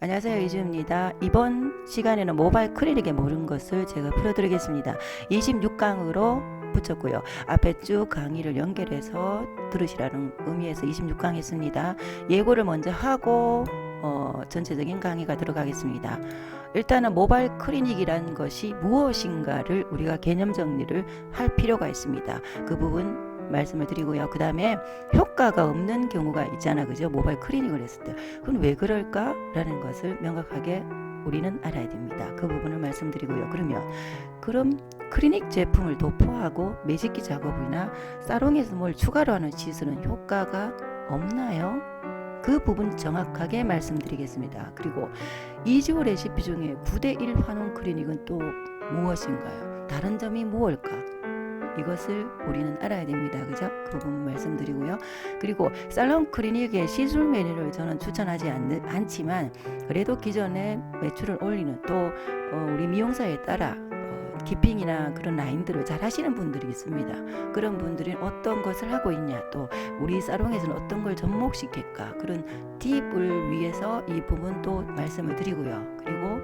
안녕하세요, 이주입니다. 이번 시간에는 모바일 클리닉의 모든 것을 제가 풀어드리겠습니다. 26강으로 붙였고요. 앞에 쭉 강의를 연결해서 들으시라는 의미에서 26강 했습니다. 예고를 먼저 하고 전체적인 강의가 들어가겠습니다. 일단은 모바일 클리닉이란 것이 무엇인가를 우리가 개념 정리를 할 필요가 있습니다. 그 부분 말씀을 드리고요. 그 다음에 효과가 없는 경우가 있잖아, 그죠? 모바일 클리닉을 했을 때. 그럼 왜 그럴까? 라는 것을 명확하게 우리는 알아야 됩니다. 그 부분을 말씀드리고요. 그럼 클리닉 제품을 도포하고 매직기 작업이나 사롱에서 뭘 추가로 하는 시술은 효과가 없나요? 그 부분 정확하게 말씀드리겠습니다. 그리고 이지오 레시피 중에 9대1 환원 클리닉은 또 무엇인가요? 다른 점이 무엇일까? 이것을 우리는 알아야 됩니다. 그죠? 그 부분 말씀드리고요. 그리고 살롱 클리닉의 시술 메뉴를 저는 추천하지 않지만 그래도 기존에 매출을 올리는 또 우리 미용사에 따라 기핑이나 그런 라인들을 잘 하시는 분들이 있습니다. 그런 분들이 어떤 것을 하고 있냐, 또 우리 사롱에서는 어떤 걸 접목시킬까, 그런 팁을 위해서 이 부분도 말씀을 드리고요. 그리고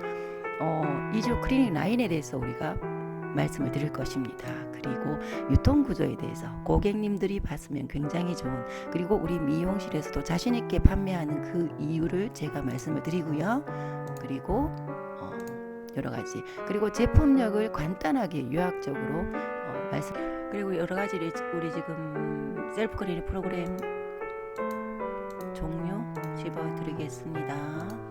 이주 클리닉 라인에 대해서 우리가 말씀을 드릴 것입니다. 그리고 유통구조에 대해서 고객님들이 봤으면 굉장히 좋은, 그리고 우리 미용실에서도 자신있게 판매하는 그 이유를 제가 말씀을 드리고요. 그리고 여러가지, 그리고 제품력을 간단하게 요약적으로 말씀, 그리고 여러가지 우리 지금 셀프 클리닉 프로그램 종료 씹어드리겠습니다.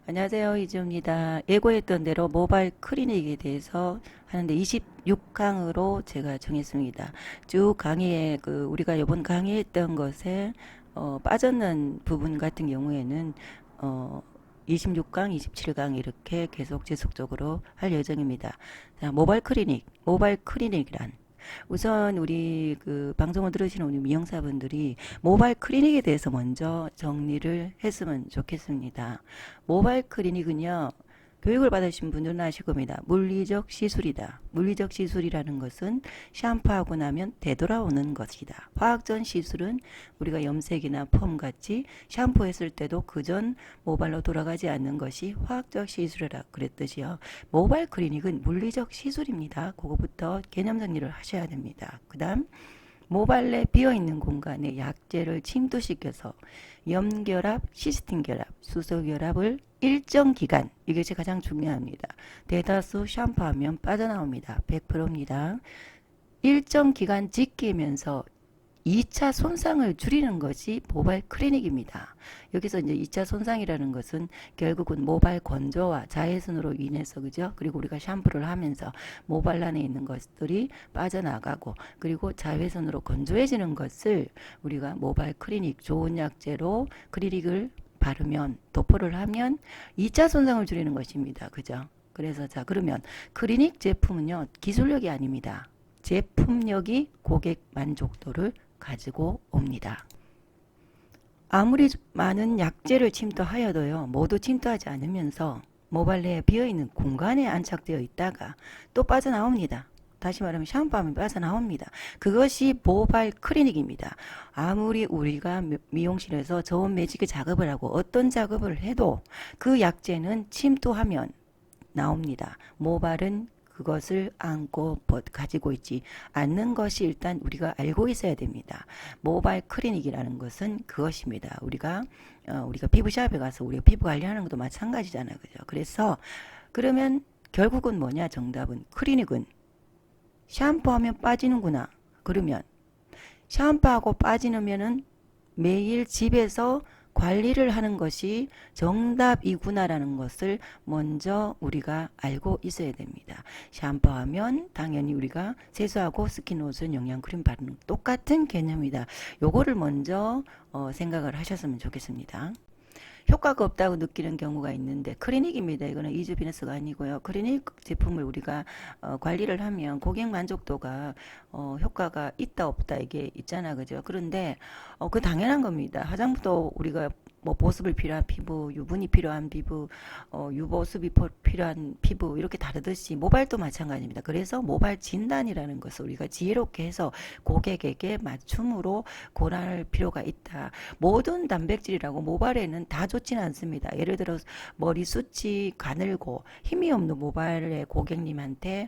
안녕하세요, 이주입니다. 예고했던 대로 모바일 클리닉에 대해서 하는데 26강으로 제가 정했습니다. 쭉 강의에 우리가 이번 강의했던 것에 빠졌는 부분 같은 경우에는 26강, 27강 이렇게 계속 지속적으로 할 예정입니다. 자, 모바일 클리닉이란 우선 우리 방송을 들으시는 우리 미용사분들이 모바일 클리닉에 대해서 먼저 정리를 했으면 좋겠습니다. 모바일 클리닉은요, 교육을 받으신 분들은 아실 겁니다. 물리적 시술이다. 물리적 시술이라는 것은 샴푸하고 나면 되돌아오는 것이다. 화학전 시술은 우리가 염색이나 펌 같이 샴푸했을 때도 그전 모발로 돌아가지 않는 것이 화학적 시술이라 그랬듯이요. 모바일 클리닉은 물리적 시술입니다. 그거부터 개념 정리를 하셔야 됩니다. 그 다음 모발 내 비어있는 공간에 약재를 침투시켜서 염결합, 시스틴 결합, 수소 결합을 일정 기간, 이것이 가장 중요합니다. 대다수 샴푸하면 빠져나옵니다. 100%입니다. 일정 기간 지키면서 2차 손상을 줄이는 것이 모바일 클리닉입니다. 여기서 이제 2차 손상이라는 것은 결국은 모발 건조와 자외선으로 인해서, 그죠? 그리고 우리가 샴푸를 하면서 모발 안에 있는 것들이 빠져나가고, 그리고 자외선으로 건조해지는 것을 우리가 모바일 클리닉, 좋은 약재로 클리닉을 바르면, 도포를 하면 2차 손상을 줄이는 것입니다. 그죠? 그래서 자, 그러면 클리닉 제품은요, 기술력이 아닙니다. 제품력이 고객 만족도를 가지고 옵니다. 아무리 많은 약재를 침투하여도요, 모두 침투하지 않으면서 모발 내에 비어있는 공간에 안착되어 있다가 또 빠져나옵니다. 다시 말하면 샴푸하면 빠져나옵니다. 그것이 모바일 클리닉입니다. 아무리 우리가 미용실에서 저온 매직의 작업을 하고 어떤 작업을 해도 그 약재는 침투하면 나옵니다. 모발은 그것을 안고 가지고 있지 않는 것이 일단 우리가 알고 있어야 됩니다. 모바일 클리닉이라는 것은 그것입니다. 우리가 피부샵에 가서 우리가 피부 관리하는 것도 마찬가지잖아요. 그죠? 그래서 그러면 결국은 뭐냐? 정답은 클리닉은 샴푸하면 빠지는구나. 그러면 샴푸하고 빠지면은 매일 집에서 관리를 하는 것이 정답이구나라는 것을 먼저 우리가 알고 있어야 됩니다. 샴푸하면 당연히 우리가 세수하고 스킨로션, 영양크림 바르는 똑같은 개념이다. 요거를 먼저 생각을 하셨으면 좋겠습니다. 효과가 없다고 느끼는 경우가 있는데, 클리닉입니다. 이거는 이주 비너스가 아니고요. 클리닉 제품을 우리가 관리를 하면 고객 만족도가 효과가 있다 없다 이게 있잖아, 그죠? 그런데 그 당연한 겁니다. 화장품도 우리가 뭐 보습을 필요한 피부, 유분이 필요한 피부, 유보습이 필요한 피부 이렇게 다르듯이 모발도 마찬가지입니다. 그래서 모발 진단이라는 것을 우리가 지혜롭게 해서 고객에게 맞춤으로 권할 필요가 있다. 모든 단백질이라고 모발에는 다 좋지는 않습니다. 예를 들어 머리 숱이 가늘고 힘이 없는 모발의 고객님한테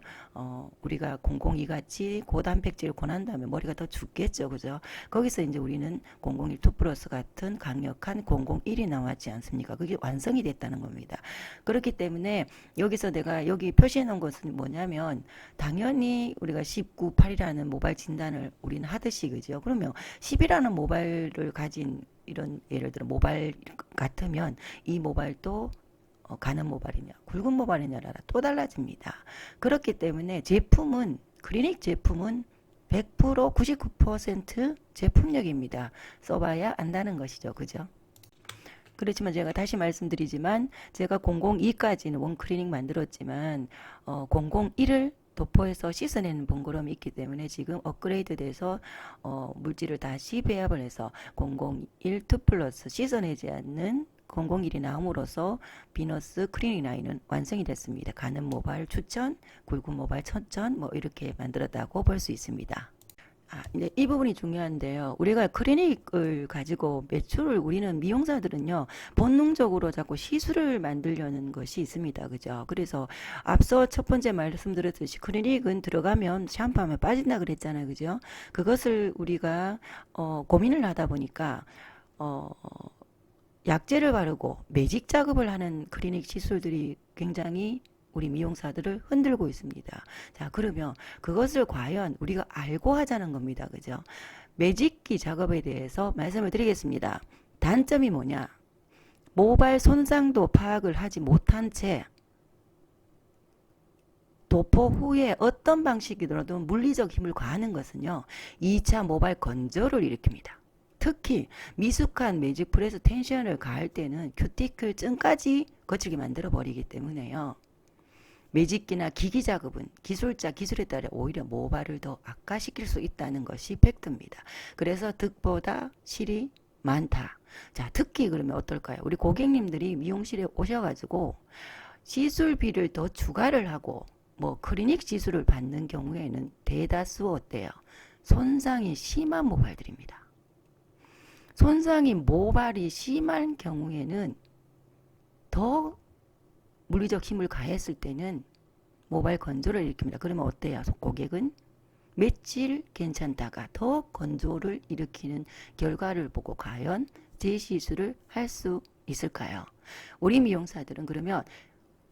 우리가 002 같이 고단백질을 권한다면 머리가 더 죽겠죠, 그죠? 거기서 이제 우리는 001 2 플러스 같은 강력한 001이 나왔지 않습니까? 그게 완성이 됐다는 겁니다. 그렇기 때문에 여기서 내가 여기 표시해 놓은 것은 뭐냐면 당연히 우리가 19, 8이라는 모발 진단을 우리는 하듯이 그죠? 그러면 10이라는 모발을 가진 이런 예를 들어 모발 같으면 이 모발도 가는 모발이냐 굵은 모발이냐라 또 달라집니다. 그렇기 때문에 제품은 클리닉 제품은 100% 99% 제품력입니다. 써봐야 안다는 것이죠. 그죠? 그렇지만 제가 다시 말씀드리지만 제가 002까지는 원클리닉 만들었지만 001을 도포해서 씻어내는 번거로움이 있기 때문에 지금 업그레이드 돼서 물질을 다시 배합을 해서 001 2 플러스 씻어내지 않는 001이 나옴으로써 비너스 클리닉 라인은 완성이 됐습니다. 가는 모발 추천, 굵은 모발 천천 뭐 이렇게 만들었다고 볼 수 있습니다. 이제 이 부분이 중요한데요. 우리가 클리닉을 가지고 매출을 우리는 미용사들은요, 본능적으로 자꾸 시술을 만들려는 것이 있습니다. 그죠? 그래서 앞서 첫 번째 말씀드렸듯이 클리닉은 들어가면 샴푸하면 빠진다 그랬잖아요. 그죠? 그것을 우리가 고민을 하다 보니까 약재를 바르고 매직 작업을 하는 클리닉 시술들이 굉장히 우리 미용사들을 흔들고 있습니다. 자, 그러면 그것을 과연 우리가 알고 하자는 겁니다. 그죠? 매직기 작업에 대해서 말씀을 드리겠습니다. 단점이 뭐냐? 모발 손상도 파악을 하지 못한 채 도포 후에 어떤 방식이더라도 물리적 힘을 가하는 것은요, 2차 모발 건조를 일으킵니다. 특히 미숙한 매직 프레스 텐션을 가할 때는 큐티클 증까지 거칠게 만들어 버리기 때문에요. 매직기나 기기 작업은 기술자 기술에 따라 오히려 모발을 더 악화시킬 수 있다는 것이 팩트입니다. 그래서 득보다 실이 많다. 자, 특히 그러면 어떨까요? 우리 고객님들이 미용실에 오셔가지고 시술비를 더 추가를 하고 뭐 클리닉 시술을 받는 경우에는 대다수 어때요? 손상이 심한 모발들입니다. 손상이 모발이 심한 경우에는 더 물리적 힘을 가했을 때는 모발 건조를 일으킵니다. 그러면 어때요? 고객은 며칠 괜찮다가 더 건조를 일으키는 결과를 보고 과연 재시술을 할 수 있을까요? 우리 미용사들은 그러면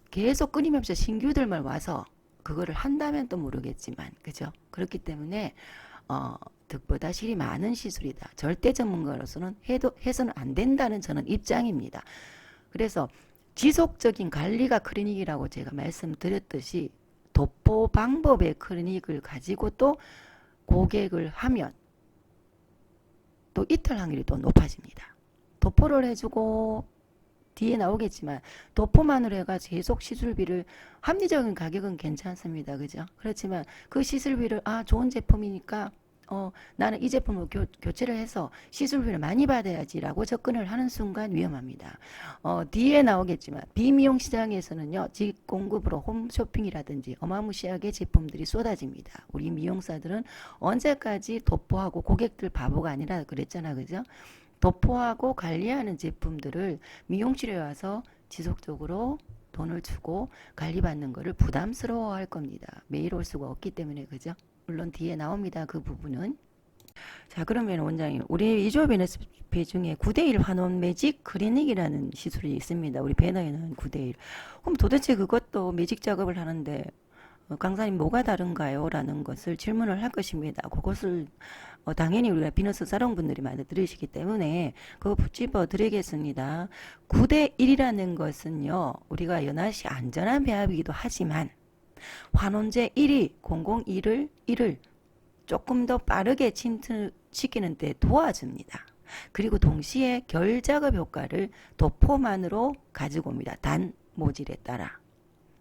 계속 끊임없이 신규들만 와서 그거를 한다면 또 모르겠지만, 그죠? 그렇기 때문에 득보다 실이 많은 시술이다. 절대 전문가로서는 해서는 안 된다는 저는 입장입니다. 그래서 지속적인 관리가 클리닉이라고 제가 말씀드렸듯이 도포 방법의 클리닉을 가지고 또 고객을 하면 또 이탈 확률이 또 높아집니다. 도포를 해주고 뒤에 나오겠지만 도포만으로 해가 계속 시술비를 합리적인 가격은 괜찮습니다. 그죠? 그렇지만 그 시술비를 좋은 제품이니까 나는 이 제품을 교체를 해서 시술비를 많이 받아야지라고 접근을 하는 순간 위험합니다. 뒤에 나오겠지만 비미용 시장에서는요, 직공급으로 홈쇼핑이라든지 어마무시하게 제품들이 쏟아집니다. 우리 미용사들은 언제까지 도포하고 고객들 바보가 아니라 그랬잖아, 그죠? 도포하고 관리하는 제품들을 미용실에 와서 지속적으로 돈을 주고 관리받는 것을 부담스러워 할 겁니다. 매일 올 수가 없기 때문에, 그죠? 물론 뒤에 나옵니다. 그 부분은. 자, 그러면 원장님, 우리 이조업 NSP 중에 9대1 환원 매직 클리닉이라는 시술이 있습니다. 우리 배너에는 9대1. 그럼 도대체 그것도 매직 작업을 하는데 강사님 뭐가 다른가요? 라는 것을 질문을 할 것입니다. 그것을 당연히 우리가 비너스 사롱분들이 많이 들으시기 때문에 그거 붙집어 드리겠습니다. 9대1이라는 것은요, 우리가 연하시 안전한 배합이기도 하지만 환원제 1이 001을 조금 더 빠르게 침투시키는 데 도와줍니다. 그리고 동시에 결작업 효과를 도포만으로 가지고 옵니다. 단 모질에 따라.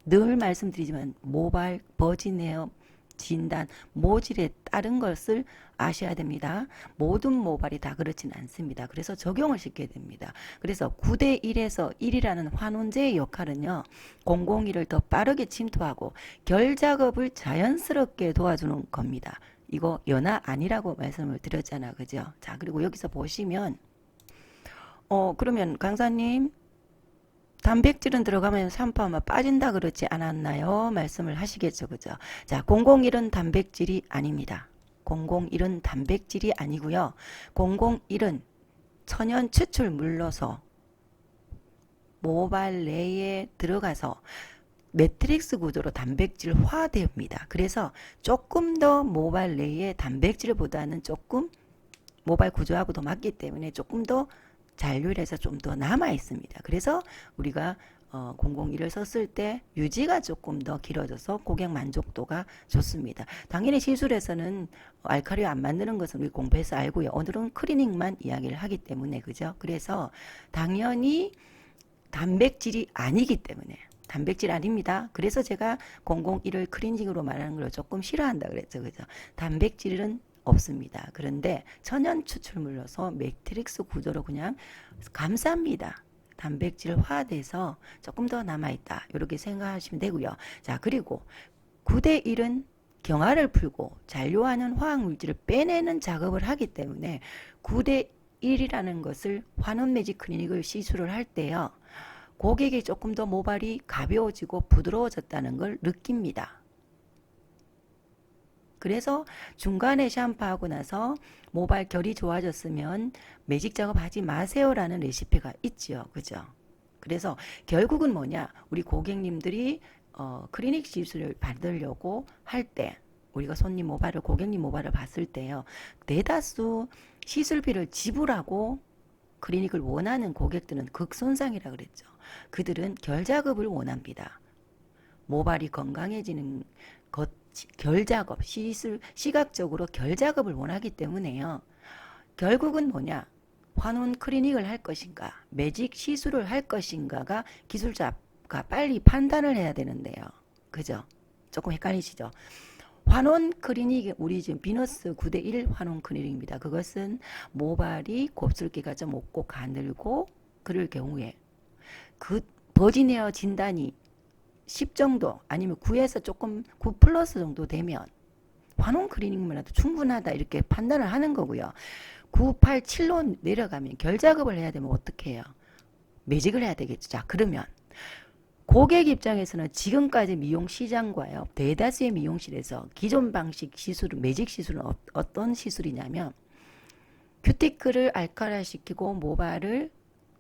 늘 말씀드리지만 모발 버진에어 진단, 모질에 따른 것을 아셔야 됩니다. 모든 모발이 다 그렇지는 않습니다. 그래서 적용을 시켜야 됩니다. 그래서 9대 1에서 1이라는 환원제의 역할은요, 001을 더 빠르게 침투하고 결 작업을 자연스럽게 도와주는 겁니다. 이거 연화 아니라고 말씀을 드렸잖아. 그죠? 자, 그리고 여기서 보시면, 그러면 강사님, 단백질은 들어가면 산파마 빠진다 그러지 않았나요? 말씀을 하시겠죠. 그죠? 자, 001은 단백질이 아닙니다. 001은 단백질이 아니고요. 001은 천연 추출물로서 모발 내에 들어가서 매트릭스 구조로 단백질화됩니다. 그래서 조금 더 모발 내에 단백질보다는 조금 모발 구조하고도 맞기 때문에 조금 더 잔류해서 좀 더 남아 있습니다. 그래서 우리가 001을 썼을 때 유지가 조금 더 길어져서 고객 만족도가 좋습니다. 당연히 시술에서는 알칼리 안 만드는 것은 우리 공부해서 알고요. 오늘은 클리닉만 이야기를 하기 때문에 그죠? 그래서 당연히 단백질이 아니기 때문에 단백질 아닙니다. 그래서 제가 001을 클리닉으로 말하는 걸 조금 싫어한다 그랬죠. 그죠? 단백질은 없습니다. 그런데 천연 추출물로서 매트릭스 구조로 그냥 감쌉니다. 단백질화돼서 조금 더 남아있다. 이렇게 생각하시면 되고요. 자, 그리고 9대 1은 경화를 풀고 잔류하는 화학물질을 빼내는 작업을 하기 때문에 9대 1이라는 것을 환원 매직 클리닉을 시술을 할 때요. 고객이 조금 더 모발이 가벼워지고 부드러워졌다는 걸 느낍니다. 그래서 중간에 샴푸하고 나서 모발 결이 좋아졌으면 매직 작업하지 마세요라는 레시피가 있죠. 그죠? 그래서 결국은 뭐냐? 우리 고객님들이 클리닉 시술을 받으려고 할 때 우리가 손님 모발을 고객님 모발을 봤을 때요. 대다수 시술비를 지불하고 클리닉을 원하는 고객들은 극손상이라 그랬죠. 그들은 결 작업을 원합니다. 모발이 건강해지는 것 결작업, 시각적으로 결작업을 원하기 때문에요. 결국은 뭐냐? 환원 클리닉을 할 것인가, 매직 시술을 할 것인가가 기술자가 빨리 판단을 해야 되는데요. 그죠? 조금 헷갈리시죠? 환원 클리닉, 우리 지금 비너스 9대1 환원 클리닉입니다. 그것은 모발이 곱슬기가 좀 없고 가늘고 그럴 경우에 그 버지니어 진단이 10 정도 아니면 9에서 조금 9 플러스 정도 되면 환원 클리닉만 해도 충분하다 이렇게 판단을 하는 거고요. 9, 8, 7로 내려가면 결 작업을 해야 되면 어떻게 해요? 매직을 해야 되겠죠. 자, 그러면 고객 입장에서는 지금까지 미용 시장과요. 대다수의 미용실에서 기존 방식 시술은 매직 시술은 어떤 시술이냐면 큐티클을 알칼라시키고 모발을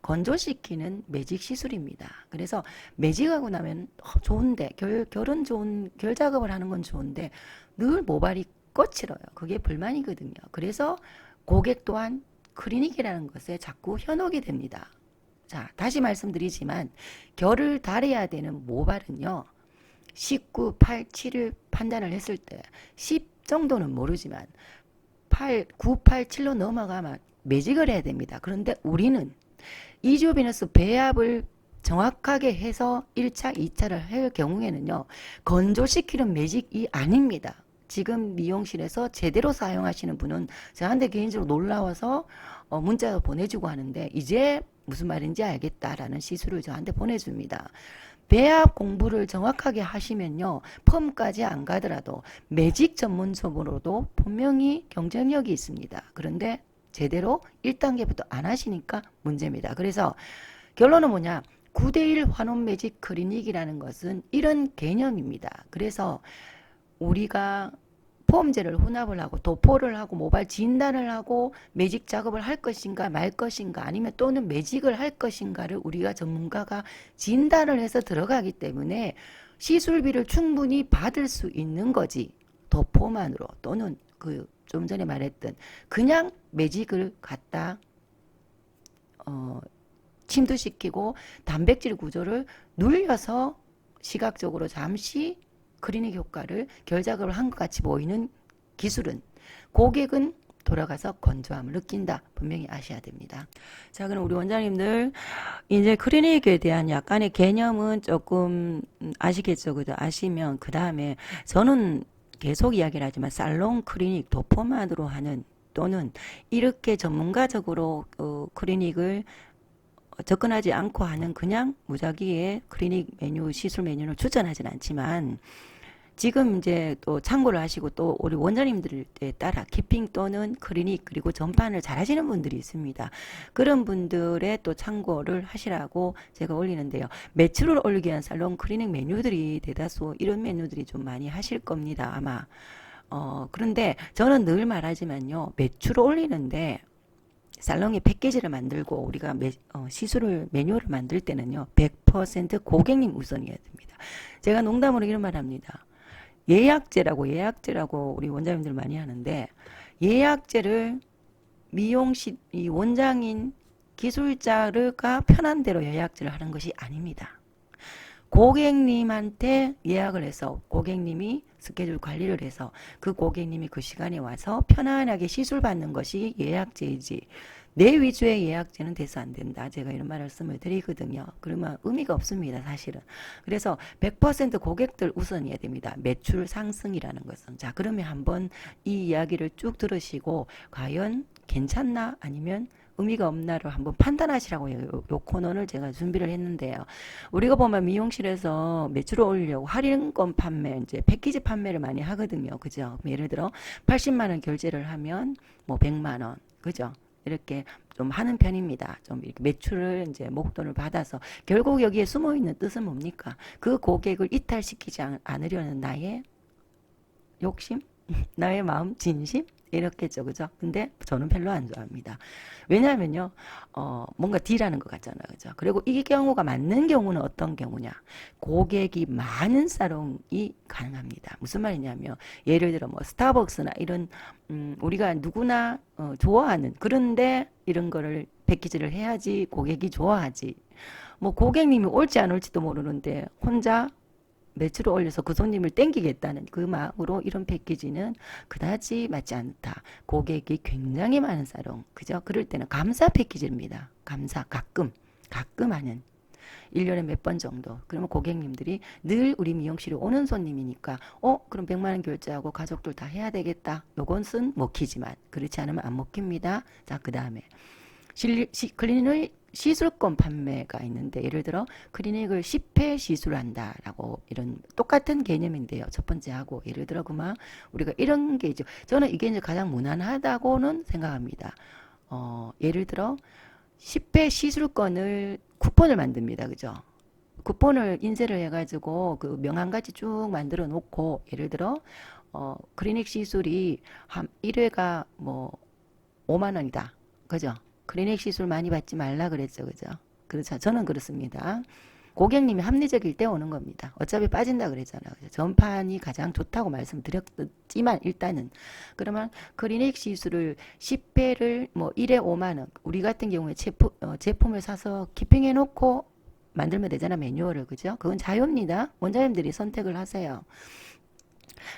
건조시키는 매직 시술입니다. 그래서 매직하고 나면 좋은데 결은 좋은 결 작업을 하는 건 좋은데 늘 모발이 거칠어요. 그게 불만이거든요. 그래서 고객 또한 클리닉이라는 것에 자꾸 현혹이 됩니다. 자, 다시 말씀드리지만 결을 달여야 되는 모발은요. 19, 8, 7을 판단을 했을 때 10 정도는 모르지만 8, 9, 8, 7로 넘어가면 매직을 해야 됩니다. 그런데 우리는 이주비너스 배합을 정확하게 해서 1차, 2차를 할 경우에는요. 건조시키는 매직이 아닙니다. 지금 미용실에서 제대로 사용하시는 분은 저한테 개인적으로 놀라워서 문자 보내주고 하는데 이제 무슨 말인지 알겠다라는 시술을 저한테 보내줍니다. 배합 공부를 정확하게 하시면요. 펌까지 안 가더라도 매직 전문점으로도 분명히 경쟁력이 있습니다. 그런데 제대로 1단계부터 안 하시니까 문제입니다. 그래서 결론은 뭐냐? 9대1 환원 매직 클리닉이라는 것은 이런 개념입니다. 그래서 우리가 폼제를 혼합을 하고 도포를 하고 모발 진단을 하고 매직 작업을 할 것인가 말 것인가 아니면 또는 매직을 할 것인가를 우리가 전문가가 진단을 해서 들어가기 때문에 시술비를 충분히 받을 수 있는 거지. 도포만으로 또는 좀 전에 말했던 그냥 매직을 갖다 침투시키고 단백질 구조를 눌려서 시각적으로 잠시 클리닉 효과를 결작업을 한 것 같이 보이는 기술은 고객은 돌아가서 건조함을 느낀다. 분명히 아셔야 됩니다. 자, 그럼 우리 원장님들 이제 클리닉에 대한 약간의 개념은 조금 아시겠죠? 그죠? 아시면 그 다음에 저는 계속 이야기를 하지만 살롱 클리닉 도포만으로 하는 또는 이렇게 전문가적으로 클리닉을 접근하지 않고 하는 그냥 무작위의 클리닉 메뉴, 시술 메뉴를 추천하진 않지만 지금 이제 또 참고를 하시고 또 우리 원장님들에 따라 키핑 또는 클리닉 그리고 전반을 잘 하시는 분들이 있습니다. 그런 분들의 또 참고를 하시라고 제가 올리는데요. 매출을 올리기 위한 살롱 클리닉 메뉴들이 대다수 이런 메뉴들이 좀 많이 하실 겁니다. 아마. 그런데 저는 늘 말하지만요. 매출을 올리는데 살롱의 패키지를 만들고 우리가 시술을 메뉴를 만들 때는요. 100% 고객님 우선이어야 됩니다. 제가 농담으로 이런 말 합니다. 예약제라고 우리 원장님들 많이 하는데 예약제를 이 원장인 기술자가 편한 대로 예약제를 하는 것이 아닙니다. 고객님한테 예약을 해서 고객님이 스케줄 관리를 해서 그 고객님이 그 시간에 와서 편안하게 시술 받는 것이 예약제이지 내 위주의 예약제는 돼서 안 된다. 제가 이런 말씀을 드리거든요. 그러면 의미가 없습니다. 사실은. 그래서 100% 고객들 우선이어야 됩니다. 매출 상승이라는 것은. 자, 그러면 한번 이 이야기를 쭉 들으시고 과연 괜찮나 아니면 의미가 없나를 한번 판단하시라고 요 코너를 제가 준비를 했는데요. 우리가 보면 미용실에서 매출을 올리려고 할인권 판매, 이제 패키지 판매를 많이 하거든요. 그죠? 예를 들어 80만 원 결제를 하면 뭐 100만 원. 그죠? 이렇게 좀 하는 편입니다. 좀 이렇게 매출을 이제 목돈을 받아서 결국 여기에 숨어 있는 뜻은 뭡니까? 그 고객을 이탈시키지 않으려는 나의 욕심, 나의 마음, 진심 이렇겠죠, 그죠? 근데 저는 별로 안 좋아합니다. 왜냐하면요, 뭔가 딜하는 것 같잖아요, 그죠? 그리고 이 경우가 맞는 경우는 어떤 경우냐? 고객이 많은 사롱이 가능합니다. 무슨 말이냐면, 예를 들어 뭐 스타벅스나 이런 우리가 누구나 좋아하는 그런데 이런 거를 패키지를 해야지 고객이 좋아하지. 뭐 고객님이 올지 안 올지도 모르는데 혼자 매출을 올려서 그 손님을 땡기겠다는 그 마음으로 이런 패키지는 그다지 맞지 않다. 고객이 굉장히 많은 사롱. 그죠? 그럴 때는 감사 패키지입니다. 감사. 가끔 하는. 1년에 몇 번 정도. 그러면 고객님들이 늘 우리 미용실에 오는 손님이니까, 그럼 100만 원 결제하고 가족들 다 해야 되겠다. 요것은 먹히지만, 그렇지 않으면 안 먹힙니다. 자, 그 다음에. 클리닉의 시술권 판매가 있는데 예를 들어 클리닉을 10회 시술한다라고 이런 똑같은 개념인데요. 첫 번째하고 예를 들어 그만 우리가 이런 게 있죠. 저는 이게 이제 가장 무난하다고는 생각합니다. 예를 들어 10회 시술권을 쿠폰을 만듭니다. 그죠? 쿠폰을 인쇄를 해가지고 그 명함같이 쭉 만들어 놓고 예를 들어 클리닉 시술이 한 1회가 뭐 5만 원이다. 그죠? 클리닉 시술 많이 받지 말라 그랬죠. 그죠? 그렇죠. 저는 그렇습니다. 고객님이 합리적일 때 오는 겁니다. 어차피 빠진다 그랬잖아요. 그죠? 전판이 가장 좋다고 말씀드렸지만 일단은 그러면 클리닉 시술을 10회를 뭐 1회 5만 원 우리 같은 경우에 제품을 사서 키핑해 놓고 만들면 되잖아 매뉴얼을. 그죠? 그건 자유입니다. 원장님들이 선택을 하세요.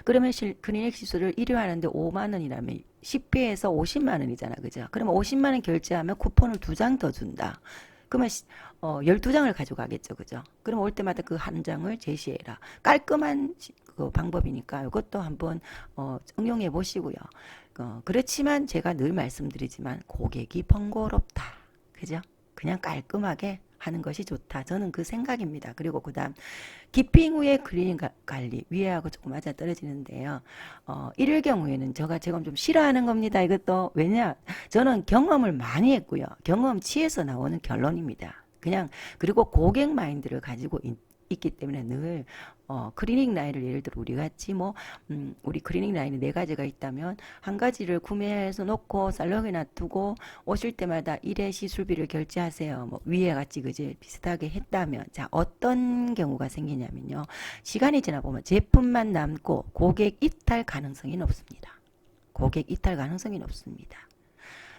그러면 클리닉 시술을 1회 하는데 5만 원이라면 10회에서 50만 원이잖아. 그죠? 그러면 50만 원 결제하면 쿠폰을 2장 더 준다. 그러면 12장을 가져가겠죠. 그죠? 그럼 올 때마다 그 한 장을 제시해라. 깔끔한 그 방법이니까 이것도 한번 응용해 보시고요. 그렇지만 제가 늘 말씀드리지만 고객이 번거롭다. 그죠? 그냥 깔끔하게 하는 것이 좋다. 저는 그 생각입니다. 그리고 그 다음 기핑 후에 클리닉 관리 위에하고 조금 맞아 떨어지는데요. 이럴 경우에는 제가 좀 싫어하는 겁니다. 이것도 왜냐 저는 경험을 많이 했고요. 경험치에서 나오는 결론입니다. 그냥 그리고 고객 마인드를 가지고 있기 때문에 늘 클리닉 라인을 예를 들어 우리 같이 뭐 우리 클리닉 라인이 4가지가 있다면 한 가지를 구매해서 놓고 살롱에 놔두고 오실 때마다 1회 시술비를 결제하세요. 뭐 위에 같이 그제 비슷하게 했다면 자 어떤 경우가 생기냐면요. 시간이 지나 보면 제품만 남고 고객 이탈 가능성이 높습니다. 고객 이탈 가능성이 높습니다.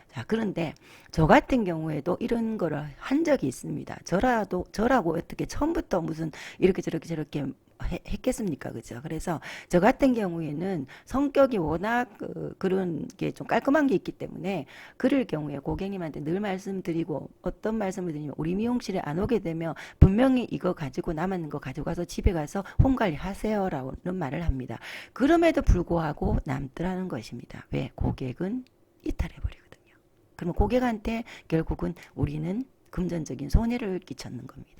자, 그런데 저 같은 경우에도 이런 거를 한 적이 있습니다. 저라고 어떻게 처음부터 무슨 이렇게 저렇게 했겠습니까? 그죠? 그래서 저 같은 경우에는 성격이 워낙 그런 게 좀 깔끔한 게 있기 때문에 그럴 경우에 고객님한테 늘 말씀드리고 어떤 말씀을 드리면 우리 미용실에 안 오게 되면 분명히 이거 가지고 남은 거 가져가서 집에 가서 홈 관리 하세요라는 말을 합니다. 그럼에도 불구하고 남더라는 것입니다. 왜? 고객은 이탈해 버리거든요. 그러면 고객한테 결국은 우리는 금전적인 손해를 끼쳤는 겁니다.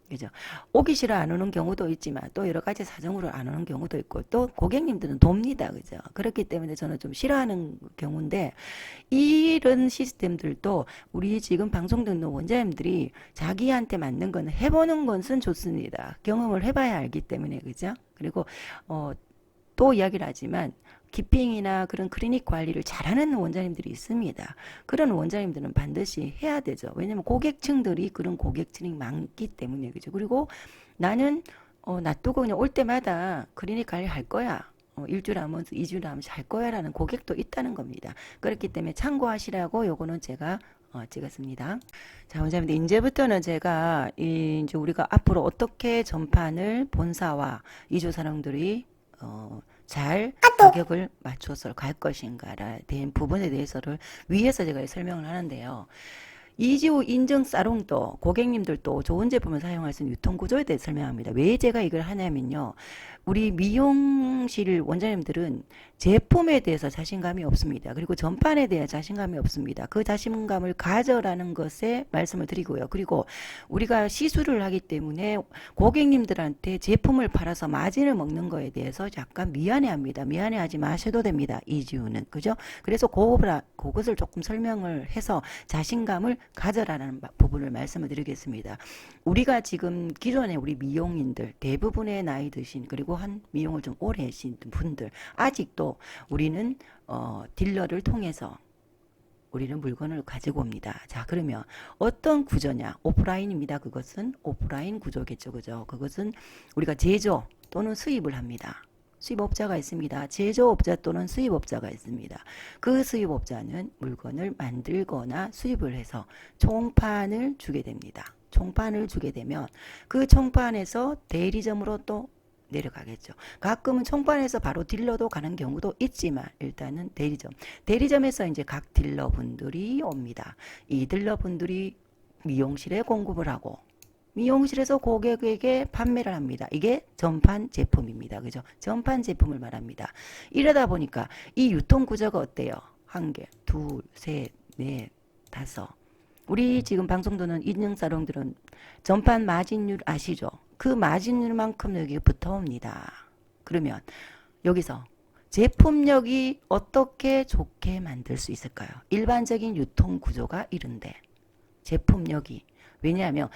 그죠? 오기 싫어 안 오는 경우도 있지만 또 여러 가지 사정으로 안 오는 경우도 있고 또 고객님들은 돕니다. 그죠? 그렇기 때문에 저는 좀 싫어하는 경우인데 이런 시스템들도 우리 지금 방송 듣는 원장님들이 자기한테 맞는 건 해보는 것은 좋습니다. 경험을 해봐야 알기 때문에 그죠? 그리고 또 이야기를 하지만 기핑이나 그런 클리닉 관리를 잘하는 원장님들이 있습니다. 그런 원장님들은 반드시 해야 되죠. 왜냐면 고객층들이 그런 고객층이 많기 때문에 그죠. 그리고 나는 놔두고 그냥 올 때마다 클리닉 관리 할 거야. 일주일에 한 번씩, 이주일에 한 번씩 할 거야 라는 고객도 있다는 겁니다. 그렇기 때문에 참고하시라고 요거는 제가 찍었습니다. 자, 원장님들 이제부터는 제가 이제 우리가 앞으로 어떻게 전판을 본사와 이주 사람들이 잘 가격을 맞춰서 갈 것인가에 대한 부분에 대해서를 위에서 제가 설명을 하는데요. 이지우 인증 사롱도 고객님들도 좋은 제품을 사용할 수 있는 유통구조에 대해 설명합니다. 왜 제가 이걸 하냐면요. 우리 미용실 원장님들은 제품에 대해서 자신감이 없습니다. 그리고 전판에 대해 자신감이 없습니다. 그 자신감을 가져라는 것에 말씀을 드리고요. 그리고 우리가 시술을 하기 때문에 고객님들한테 제품을 팔아서 마진을 먹는 거에 대해서 약간 미안해합니다. 미안해하지 마셔도 됩니다. 이지우는. 그죠? 그래서 그것을 조금 설명을 해서 자신감을 가져라는 부분을 말씀을 드리겠습니다. 우리가 지금 기존에 우리 미용인들 대부분의 나이 드신 그리고 한 미용을 좀 오래 하신 분들 아직도 우리는 딜러를 통해서 우리는 물건을 가지고 옵니다. 자, 그러면 어떤 구조냐? 오프라인입니다. 그것은 오프라인 구조겠죠. 그죠? 그것은 우리가 제조 또는 수입을 합니다. 수입업자가 있습니다. 제조업자 또는 수입업자가 있습니다. 그 수입업자는 물건을 만들거나 수입을 해서 총판을 주게 됩니다. 총판을 주게 되면 그 총판에서 대리점으로 또 내려가겠죠. 가끔은 총판에서 바로 딜러도 가는 경우도 있지만 일단은 대리점. 대리점에서 이제 각 딜러분들이 옵니다. 이 딜러분들이 미용실에 공급을 하고 미용실에서 고객에게 판매를 합니다. 이게 전판 제품입니다. 그죠? 전판 제품을 말합니다. 이러다 보니까 이 유통 구조가 어때요? 한 개, 둘, 셋, 넷, 다섯. 우리 지금 방송 듣는 인증사롱들은 전판 마진율 아시죠? 그 마진율만큼 여기 붙어옵니다. 그러면 여기서 제품력이 어떻게 좋게 만들 수 있을까요? 일반적인 유통 구조가 이른데 제품력이 왜냐하면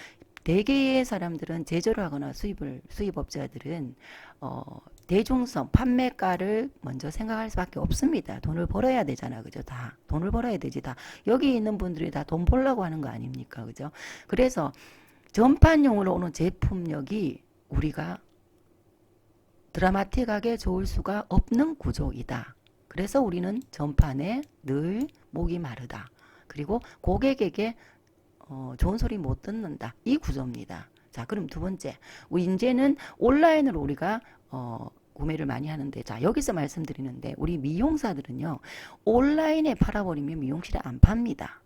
대개의 사람들은 제조를 하거나 수입업자들은 대중성 판매가를 먼저 생각할 수밖에 없습니다. 돈을 벌어야 되잖아, 그죠? 다 돈을 벌어야 되지. 다 여기 있는 분들이 다 돈 벌려고 하는 거 아닙니까, 그죠? 그래서 전판용으로 오는 제품력이 우리가 드라마틱하게 좋을 수가 없는 구조이다. 그래서 우리는 전판에 늘 목이 마르다. 그리고 고객에게 좋은 소리 못 듣는다. 이 구조입니다. 자, 그럼 두 번째. 이제는 온라인으로 우리가 구매를 많이 하는데 자, 여기서 말씀드리는데 우리 미용사들은요. 온라인에 팔아버리면 미용실에 안 팝니다.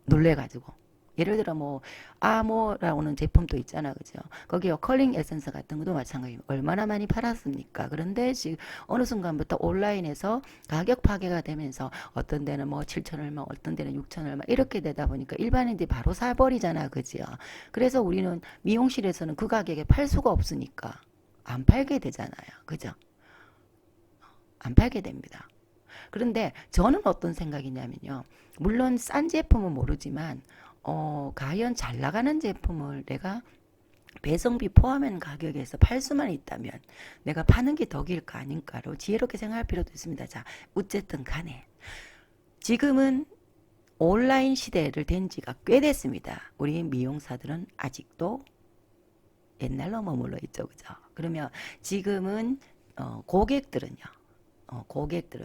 놀래가지고. 예를 들어 아모라고는 제품도 있잖아, 그죠? 거기요 컬링 에센스 같은 것도 마찬가지예요. 얼마나 많이 팔았습니까? 그런데 지금 어느 순간부터 온라인에서 가격 파괴가 되면서 어떤 데는 7천 얼마, 어떤 데는 6천 얼마 이렇게 되다 보니까 일반인들이 바로 사버리잖아, 그죠? 그래서 우리는 미용실에서는 그 가격에 팔 수가 없으니까 안 팔게 되잖아요, 그죠? 안 팔게 됩니다. 그런데 저는 어떤 생각이냐면요. 물론 싼 제품은 모르지만 과연 잘 나가는 제품을 내가 배송비 포함한 가격에서 팔 수만 있다면 내가 파는 게 덕일까 아닌가로 지혜롭게 생각할 필요도 있습니다. 자, 어쨌든 간에 지금은 온라인 시대를 된 지가 꽤 됐습니다. 우리 미용사들은 아직도 옛날로 머물러 있죠. 그죠? 그러면 지금은 고객들은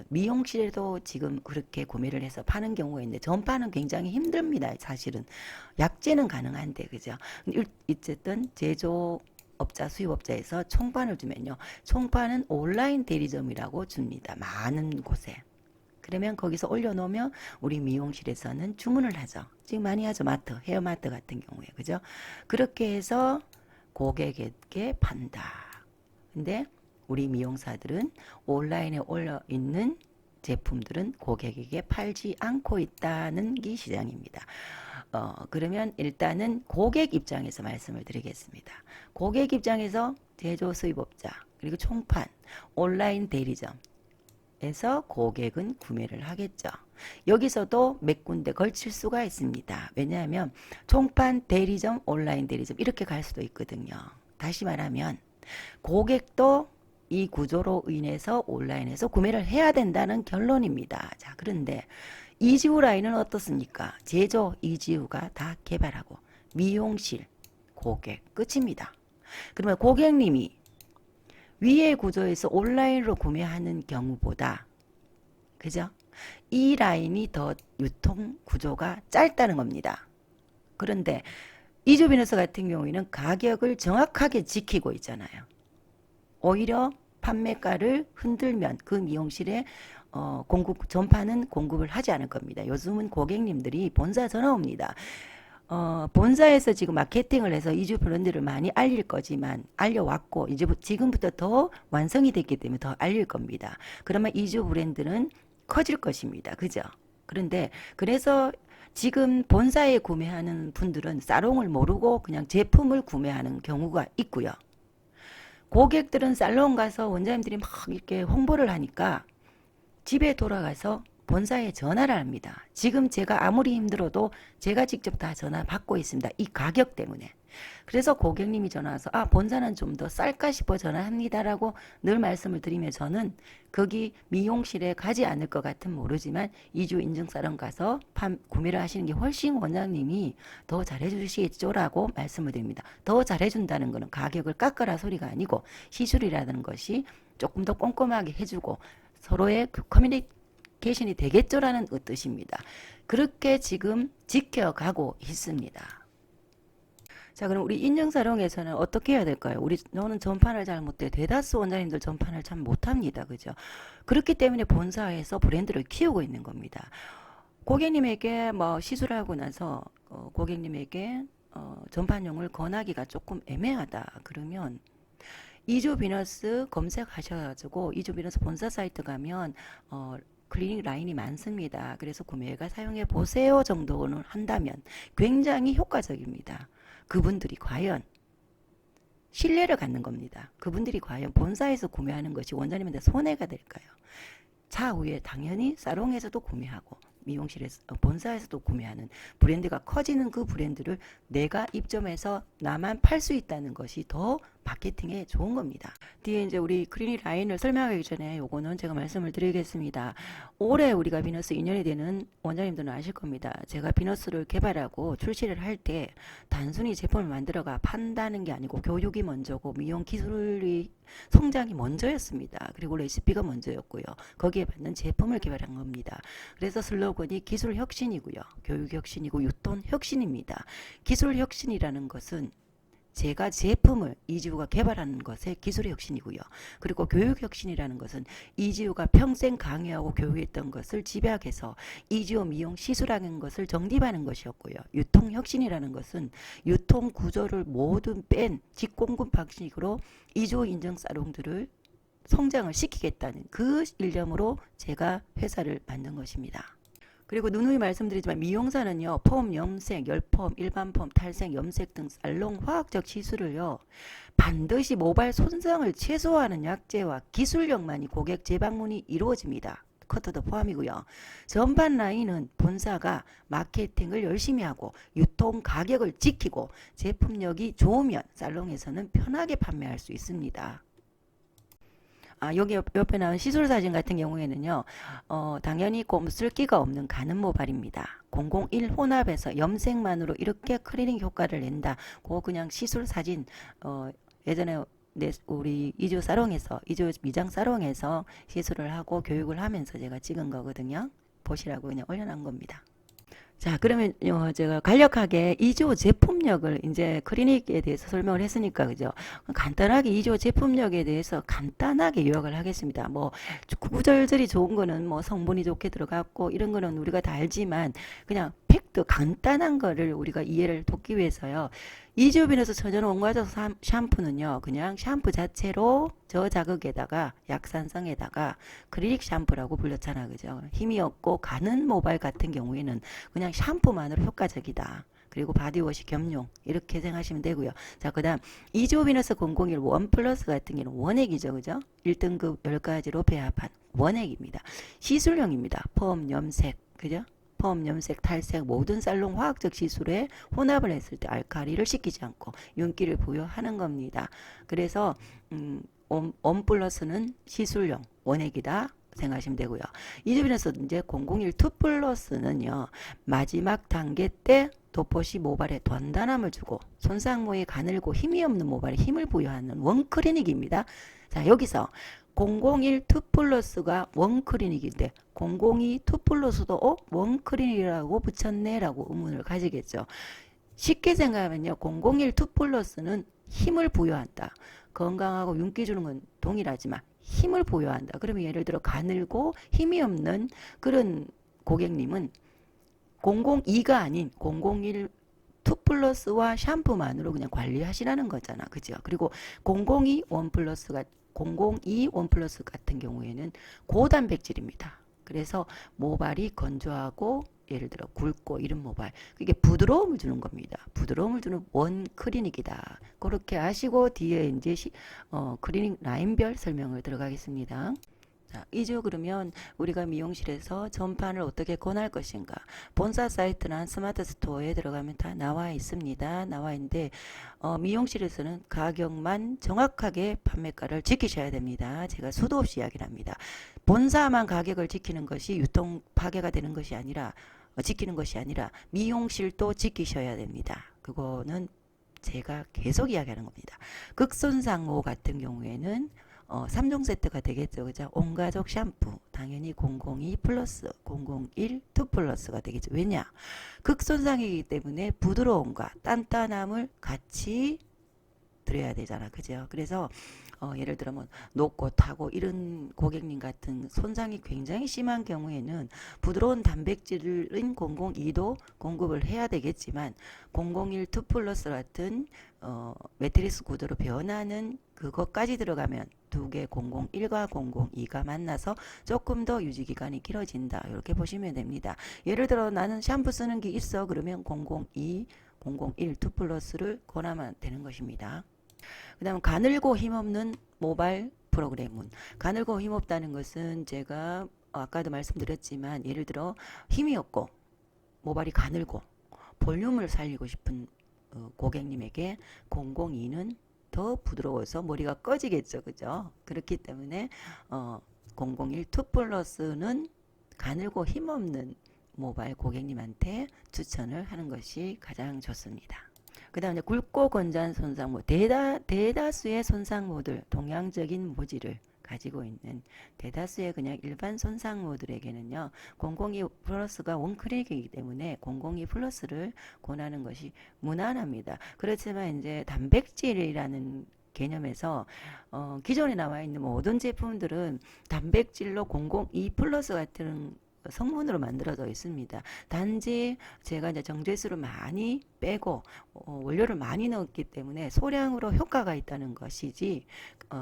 미용실에도 지금 그렇게 구매를 해서 파는 경우가 있는데 전파는 굉장히 힘듭니다. 사실은 약제는 가능한데 그죠? 어쨌든 제조 업자, 수입업자에서 총판을 주면요. 총판은 온라인 대리점이라고 줍니다. 많은 곳에. 그러면 거기서 올려놓으면 우리 미용실에서는 주문을 하죠. 지금 많이 하죠. 마트, 헤어마트 같은 경우에. 그죠? 그렇게 해서 고객에게 판다. 근데 우리 미용사들은 온라인에 올려 있는 제품들은 고객에게 팔지 않고 있다는 게 시장입니다. 그러면 일단은 고객 입장에서 말씀을 드리겠습니다. 고객 입장에서 제조 수입업자, 그리고 총판, 온라인 대리점에서 고객은 구매를 하겠죠. 여기서도 몇 군데 걸칠 수가 있습니다. 왜냐하면 총판, 대리점, 온라인 대리점 이렇게 갈 수도 있거든요. 다시 말하면 고객도 이 구조로 인해서 온라인에서 구매를 해야 된다는 결론입니다. 자, 그런데 이지우 라인은 어떻습니까? 제조 이지우가 다 개발하고 미용실 고객 끝입니다. 그러면 고객님이 위의 구조에서 온라인으로 구매하는 경우보다 그죠? 이 라인이 더 유통 구조가 짧다는 겁니다. 그런데 이주 비너스 같은 경우에는 가격을 정확하게 지키고 있잖아요. 오히려 판매가를 흔들면 그 미용실에 전파는 공급을 하지 않을 겁니다. 요즘은 고객님들이 본사 전화 옵니다. 본사에서 지금 마케팅을 해서 이주 브랜드를 많이 알릴 거지만 알려왔고 이제 지금부터 더 완성이 됐기 때문에 더 알릴 겁니다. 그러면 이주 브랜드는 커질 것입니다. 그죠? 그런데 그래서 지금 본사에 구매하는 분들은 사롱을 모르고 그냥 제품을 구매하는 경우가 있고요. 고객들은 살롱 가서 원장님들이 막 이렇게 홍보를 하니까 집에 돌아가서 본사에 전화를 합니다. 지금 제가 아무리 힘들어도 제가 직접 다 전화 받고 있습니다. 이 가격 때문에. 그래서 고객님이 전화 와서 본사는 좀 더 쌀까 싶어 전화합니다라고 늘 말씀을 드리며 저는 거기 미용실에 가지 않을 것 같으면 모르지만 이주 인증사롱 가서 구매를 하시는 게 훨씬 원장님이 더 잘해주시겠죠라고 말씀을 드립니다. 더 잘해준다는 것은 가격을 깎으라 소리가 아니고 시술이라는 것이 조금 더 꼼꼼하게 해주고 서로의 커뮤니케이션이 되겠죠라는 뜻입니다. 그렇게 지금 지켜가고 있습니다. 자, 그럼 우리 인증사롱에서는 어떻게 해야 될까요? 너는 전판을 잘 못해. 대다수 원장님들 전판을 참 못합니다. 그죠? 그렇기 때문에 본사에서 브랜드를 키우고 있는 겁니다. 고객님에게 뭐 시술하고 나서 고객님에게 전판용을 권하기가 조금 애매하다. 그러면 이주 비너스 검색하셔가지고 이주 비너스 본사 사이트 가면 클리닉 라인이 많습니다. 그래서 구매가 사용해 보세요 정도는 한다면 굉장히 효과적입니다. 그분들이 과연 신뢰를 갖는 겁니다. 그분들이 과연 본사에서 구매하는 것이 원장님한테 손해가 될까요? 차후에 당연히 사롱에서도 구매하고 미용실에서 본사에서도 구매하는 브랜드가 커지는 그 브랜드를 내가 입점해서 나만 팔 수 있다는 것이 더 마케팅에 좋은 겁니다. 뒤에 이제 우리 클리닉 라인을 설명하기 전에 요거는 제가 말씀을 드리겠습니다. 올해 우리가 비너스 2년이 되는 원장님들은 아실 겁니다. 제가 비너스를 개발하고 출시를 할 때 단순히 제품을 만들어가 판다는 게 아니고 교육이 먼저고 미용 기술이 성장이 먼저였습니다. 그리고 레시피가 먼저였고요. 거기에 맞는 제품을 개발한 겁니다. 그래서 슬로건이 기술 혁신이고요. 교육 혁신이고 유통 혁신입니다. 기술 혁신이라는 것은 제가 제품을 이지우가 개발하는 것의 기술의 혁신이고요. 그리고 교육 혁신이라는 것은 이지우가 평생 강의하고 교육했던 것을 집약해서 이지우 미용 시술하는 것을 정립하는 것이었고요. 유통 혁신이라는 것은 유통 구조를 모두 뺀 직공급 방식으로 이지우 인증 사롱들을 성장을 시키겠다는 그 일념으로 제가 회사를 만든 것입니다. 그리고 누누이 말씀드리지만 미용사는요, 폼, 염색, 열폼, 일반 폼, 탈색, 염색 등 살롱 화학적 시술을요, 반드시 모발 손상을 최소화하는 약제와 기술력만이 고객 재방문이 이루어집니다. 커터도 포함이고요. 전반 라인은 본사가 마케팅을 열심히 하고 유통 가격을 지키고 제품력이 좋으면 살롱에서는 편하게 판매할 수 있습니다. 여기 옆에 나온 시술 사진 같은 경우에는요, 당연히 꼼슬기가 없는 가는 모발입니다. 001 혼합에서 염색만으로 이렇게 클리닝 효과를 낸다. 그냥 시술 사진, 예전에 우리 이주 사롱에서, 이주 미장 사롱에서 시술을 하고 교육을 하면서 제가 찍은 거거든요. 보시라고 그냥 올려놓은 겁니다. 자, 그러면 제가 간략하게 2조 제품력을 이제 클리닉에 대해서 설명을 했으니까 그죠? 간단하게 2조 제품력에 대해서 간단하게 요약을 하겠습니다. 뭐 구구절절이 좋은 거는 뭐 성분이 좋게 들어갔고 이런 거는 우리가 다 알지만 그냥 팩트 간단한 거를 우리가 이해를 돕기 위해서요. 이지오빈에서 천연 원과적 샴푸는요. 그냥 샴푸 자체로 저자극에다가 약산성에다가 클리닉 샴푸라고 불렸잖아. 그죠? 힘이 없고 가는 모발 같은 경우에는 그냥 샴푸만으로 효과적이다. 그리고 바디워시 겸용 이렇게 생각하시면 되고요. 자, 그다음 이지오비너스 001 원 플러스 같은 경우는 원액이죠. 그죠? 1등급 10가지로 배합한 원액입니다. 시술형입니다. 펌, 염색, 그죠? 펌, 염색, 탈색 모든 살롱 화학적 시술에 혼합을 했을 때 알카리를 시키지 않고 윤기를 부여하는 겁니다. 그래서 원 플러스는 시술용 원액이다 생각하시면 되고요. 이주빈에서 이제 001 2 플러스는요. 마지막 단계 때 도포시 모발에 단단함을 주고 손상모에 가늘고 힘이 없는 모발에 힘을 부여하는 원클리닉입니다. 자, 여기서 001 2 플러스가 원클리닉인데 002 2 플러스도 원클리닉이라고 붙였네 라고 의문을 가지겠죠. 쉽게 생각하면요. 001 2 플러스는 힘을 부여한다. 건강하고 윤기 주는 건 동일하지만 힘을 부여한다. 그러면 예를 들어 가늘고 힘이 없는 그런 고객님은 002가 아닌 001 2 플러스와 샴푸만으로 그냥 관리하시라는 거잖아. 그죠? 그리고 002 1 플러스가 002 1 플러스 같은 경우에는 고단백질입니다. 그래서 모발이 건조하고 예를 들어 굵고 이런 모발 그게 부드러움을 주는 겁니다. 부드러움을 주는 원 클리닉이다. 그렇게 아시고 뒤에 이제 클리닉 라인별 설명을 들어가겠습니다. 자, 이제 그러면 우리가 미용실에서 전판을 어떻게 권할 것인가. 본사 사이트나 스마트 스토어에 들어가면 다 나와 있습니다. 나와 있는데 미용실에서는 가격만 정확하게 판매가를 지키셔야 됩니다. 제가 수도 없이 이야기를 합니다. 본사만 가격을 지키는 것이 유통 파괴가 되는 것이 아니라 지키는 것이 아니라 미용실도 지키셔야 됩니다. 그거는 제가 계속 이야기하는 겁니다. 극손상모 같은 경우에는 3종 세트가 되겠죠. 그죠? 온가족 샴푸. 당연히 002 플러스, 001 2 플러스가 되겠죠. 왜냐? 극손상이기 때문에 부드러움과 단단함을 같이 드려야 되잖아. 그죠? 그래서 예를 들어 뭐 녹고 타고 이런 고객님 같은 손상이 굉장히 심한 경우에는 부드러운 단백질인 002도 공급을 해야 되겠지만 001 2 플러스 같은 매트리스 구조로 변하는 그것까지 들어가면 두 개 001과 002가 만나서 조금 더 유지기간이 길어진다. 이렇게 보시면 됩니다. 예를 들어 나는 샴푸 쓰는 게 있어. 그러면 002, 001 2 플러스를 권하면 되는 것입니다. 그 다음 가늘고 힘없는 모발 프로그램은 가늘고 힘없다는 것은 제가 아까도 말씀드렸지만 예를 들어 힘이 없고 모발이 가늘고 볼륨을 살리고 싶은 고객님에게 002는 더 부드러워서 머리가 꺼지겠죠. 그죠? 그렇기 때문에 001 2 플러스는 가늘고 힘없는 모발 고객님한테 추천을 하는 것이 가장 좋습니다. 그 다음에 굵고 건조한 손상모, 대다수의 손상모들, 동양적인 모질을 가지고 있는 대다수의 그냥 일반 손상모들에게는요, 002 플러스가 원클릭이기 때문에 002 플러스를 권하는 것이 무난합니다. 그렇지만 이제 단백질이라는 개념에서 기존에 나와 있는 모든 제품들은 단백질로 002 플러스 같은 성분으로 만들어져 있습니다. 단지 제가 이제 정제수를 많이 빼고 원료를 많이 넣었기 때문에 소량으로 효과가 있다는 것이지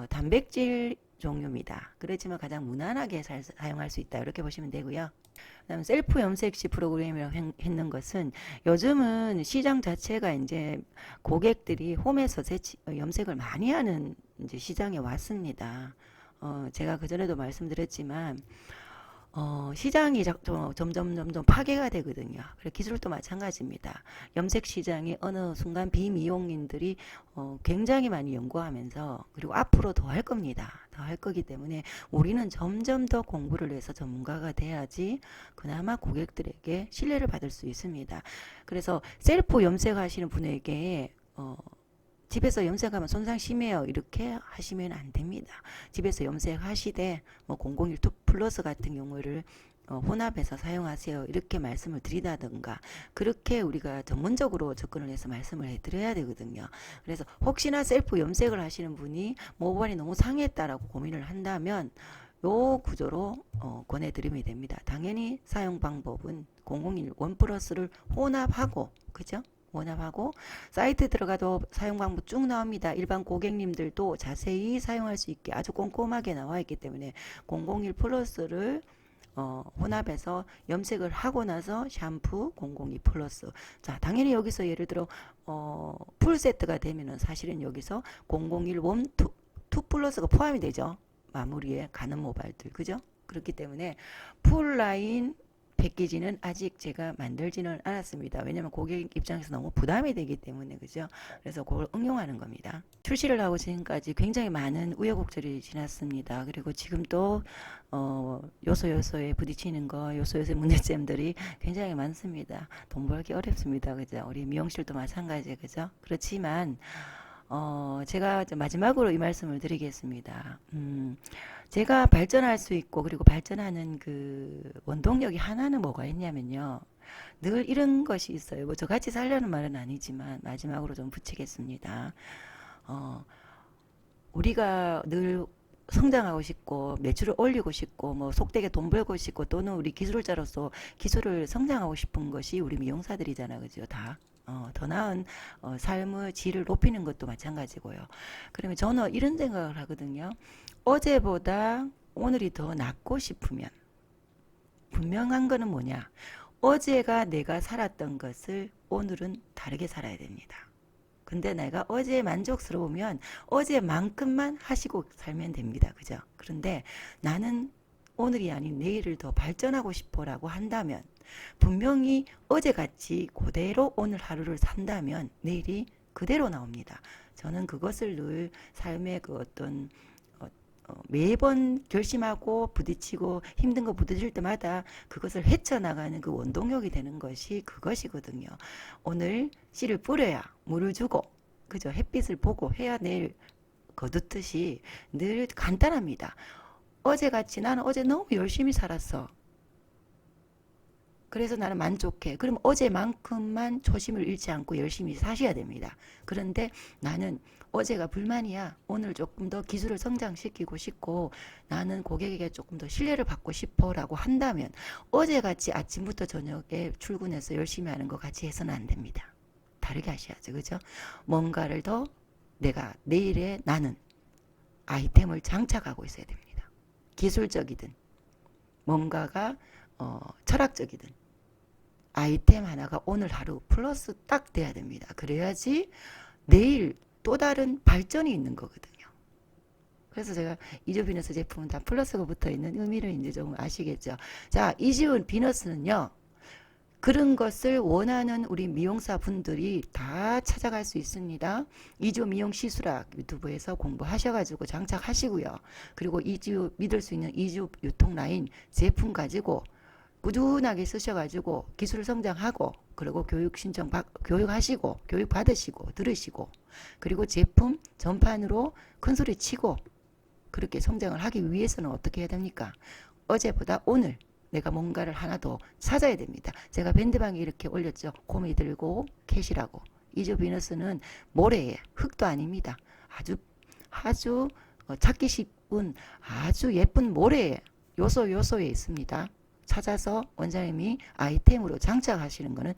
단백질 종류입니다. 그렇지만 가장 무난하게 사용할 수 있다. 이렇게 보시면 되고요. 그다음 셀프 염색시 프로그램이라고 했는 것은 요즘은 시장 자체가 이제 고객들이 홈에서 염색을 많이 하는 이제 시장에 왔습니다. 제가 그전에도 말씀드렸지만 시장이 점점 파괴가 되거든요. 그래 기술도 마찬가지입니다. 염색 시장이 어느 순간 비미용인들이 굉장히 많이 연구하면서 그리고 앞으로 더 할 겁니다. 더 할 거기 때문에 우리는 점점 더 공부를 해서 전문가가 돼야지 그나마 고객들에게 신뢰를 받을 수 있습니다. 그래서 셀프 염색하시는 분에게 집에서 염색하면 손상 심해요. 이렇게 하시면 안 됩니다. 집에서 염색하시되 뭐 001 2 플러스 같은 경우를 혼합해서 사용하세요. 이렇게 말씀을 드리다든가 그렇게 우리가 전문적으로 접근을 해서 말씀을 해드려야 되거든요. 그래서 혹시나 셀프 염색을 하시는 분이 모발이 너무 상했다라고 고민을 한다면 요 구조로 권해드리면 됩니다. 당연히 사용 방법은 001 원플러스를 혼합하고 그죠? 혼합하고 사이트 들어가도 사용 방법 쭉 나옵니다. 일반 고객님들도 자세히 사용할 수 있게 아주 꼼꼼하게 나와 있기 때문에 001 플러스를 혼합해서 염색을 하고 나서 샴푸 002 플러스. 자, 당연히 여기서 예를 들어 풀 세트가 되면은 사실은 여기서 001 원, 2 플러스가 포함이 되죠. 마무리에 가는 모발들. 그죠? 그렇기 때문에 풀 라인 패키지는 아직 제가 만들지는 않았습니다. 왜냐면 고객 입장에서 너무 부담이 되기 때문에 그죠? 그래서 그걸 응용하는 겁니다. 출시를 하고 지금까지 굉장히 많은 우여곡절이 지났습니다. 그리고 지금 또 요소요소에 부딪히는 거, 요소요소의 문제점들이 굉장히 많습니다. 돈 벌기 어렵습니다. 그죠? 우리 미용실도 마찬가지 그죠? 그렇지만 제가 마지막으로 이 말씀을 드리겠습니다. 제가 발전할 수 있고 그리고 발전하는 그 원동력이 하나는 뭐가 있냐면요. 늘 이런 것이 있어요. 뭐 저같이 살려는 말은 아니지만 마지막으로 좀 붙이겠습니다. 어, 우리가 늘 성장하고 싶고 매출을 올리고 싶고 뭐 속되게 돈 벌고 싶고 또는 우리 기술자로서 기술을 성장하고 싶은 것이 우리 미용사들이잖아 그죠 다 더 나은 삶의 질을 높이는 것도 마찬가지고요. 그러면 저는 이런 생각을 하거든요. 어제보다 오늘이 더 낫고 싶으면 분명한 거는 뭐냐? 어제가 내가 살았던 것을 오늘은 다르게 살아야 됩니다. 근데 내가 어제에 만족스러우면 어제만큼만 하시고 살면 됩니다. 그죠? 그런데 나는 오늘이 아닌 내일을 더 발전하고 싶어라고 한다면 분명히 어제같이 그대로 오늘 하루를 산다면 내일이 그대로 나옵니다. 저는 그것을 늘 삶의 그 어떤 매번 결심하고 부딪히고 힘든 거 부딪힐 때마다 그것을 헤쳐나가는 그 원동력이 되는 것이 그것이거든요. 오늘 씨를 뿌려야 물을 주고 그죠? 햇빛을 보고 해야 내일 거두듯이 늘 간단합니다. 어제같이 나는 어제 너무 열심히 살았어. 그래서 나는 만족해. 그럼 어제만큼만 초심을 잃지 않고 열심히 사셔야 됩니다. 그런데 나는 어제가 불만이야. 오늘 조금 더 기술을 성장시키고 싶고 나는 고객에게 조금 더 신뢰를 받고 싶어라고 한다면 어제같이 아침부터 저녁에 출근해서 열심히 하는 거 같이 해서는 안 됩니다. 다르게 하셔야죠. 그죠? 뭔가를 더 내가 내일의 나는 아이템을 장착하고 있어야 됩니다. 기술적이든 뭔가가 철학적이든 아이템 하나가 오늘 하루 플러스 딱 돼야 됩니다. 그래야지 내일 또 다른 발전이 있는 거거든요. 그래서 제가 이주 비너스 제품은 다 플러스가 붙어 있는 의미를 이제 좀 아시겠죠. 자, 이주 비너스는요. 그런 것을 원하는 우리 미용사 분들이 다 찾아갈 수 있습니다. 이주 미용 시술학 유튜브에서 공부하셔가지고 장착하시고요. 그리고 이주 믿을 수 있는 이주 유통 라인 제품 가지고 꾸준하게 쓰셔가지고 기술 성장하고 그리고 교육 신청 교육하시고 교육 받으시고 들으시고 그리고 제품 전판으로 큰 소리 치고 그렇게 성장을 하기 위해서는 어떻게 해야 됩니까? 어제보다 오늘 내가 뭔가를 하나 더 찾아야 됩니다. 제가 밴드방에 이렇게 올렸죠. 곰이 들고 캣이라고. 이주 비너스는 모래에 흙도 아닙니다. 아주 찾기 쉬운 아주 예쁜 모래에 요소에 있습니다. 찾아서 원장님이 아이템으로 장착하시는 거는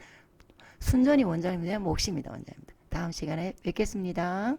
순전히 원장님의 몫입니다. 원장님. 다음 시간에 뵙겠습니다.